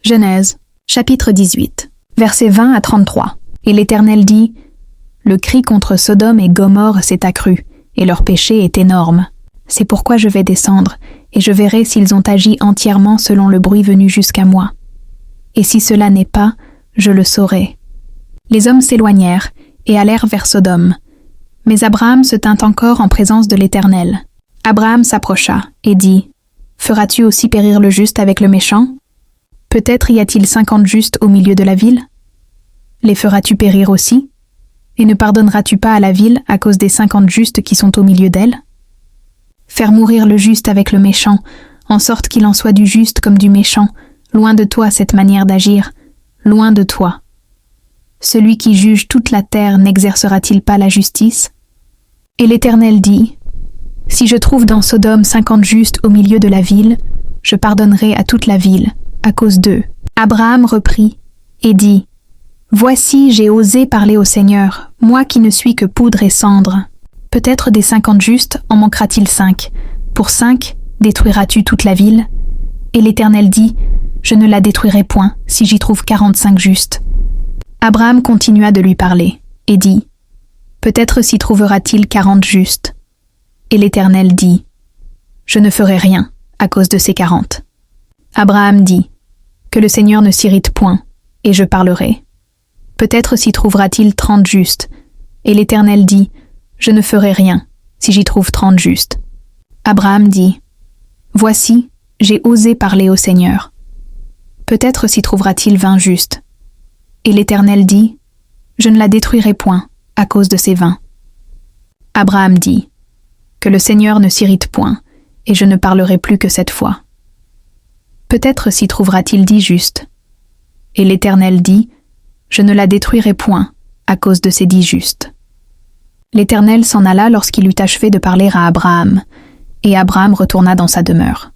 Genèse, chapitre 18, versets 20 à 33. Et l'Éternel dit, « Le cri contre Sodome et Gomorrhe s'est accru, et leur péché est énorme. C'est pourquoi je vais descendre, et je verrai s'ils ont agi entièrement selon le bruit venu jusqu'à moi. Et si cela n'est pas, je le saurai. » Les hommes s'éloignèrent, et allèrent vers Sodome. Mais Abraham se tint encore en présence de l'Éternel. Abraham s'approcha, et dit, « Feras-tu aussi périr le juste avec le méchant ? Peut-être y a-t-il 50 justes au milieu de la ville ? Les feras-tu périr aussi ? Et ne pardonneras-tu pas à la ville à cause des 50 justes qui sont au milieu d'elle ? Faire mourir le juste avec le méchant, en sorte qu'il en soit du juste comme du méchant, loin de toi cette manière d'agir, loin de toi. Celui qui juge toute la terre n'exercera-t-il pas la justice ? Et l'Éternel dit, « Si je trouve dans Sodome 50 justes au milieu de la ville, je pardonnerai à toute la ville, à cause d'eux. » Abraham reprit et dit, « Voici, j'ai osé parler au Seigneur, moi qui ne suis que poudre et cendre. Peut-être des 50 justes en manquera-t-il 5. Pour 5, détruiras-tu toute la ville ? » Et l'Éternel dit, « Je ne la détruirai point, si j'y trouve 45 justes. » Abraham continua de lui parler, et dit, « Peut-être s'y trouvera-t-il 40 justes. » Et l'Éternel dit, « Je ne ferai rien, à cause de ces 40. » Abraham dit, « Que le Seigneur ne s'irrite point, et je parlerai. Peut-être s'y trouvera-t-il 30 justes. » Et l'Éternel dit, « Je ne ferai rien, si j'y trouve 30 justes. » Abraham dit, « Voici, j'ai osé parler au Seigneur. Peut-être s'y trouvera-t-il 20 justes. » Et l'Éternel dit, « Je ne la détruirai point, à cause de ces 20. » Abraham dit, « Que le Seigneur ne s'irrite point, et je ne parlerai plus que cette fois. Peut-être s'y trouvera-t-il 10 justes. » Et l'Éternel dit, « Je ne la détruirai point, à cause de ces 10 justes. » L'Éternel s'en alla lorsqu'il eut achevé de parler à Abraham, et Abraham retourna dans sa demeure.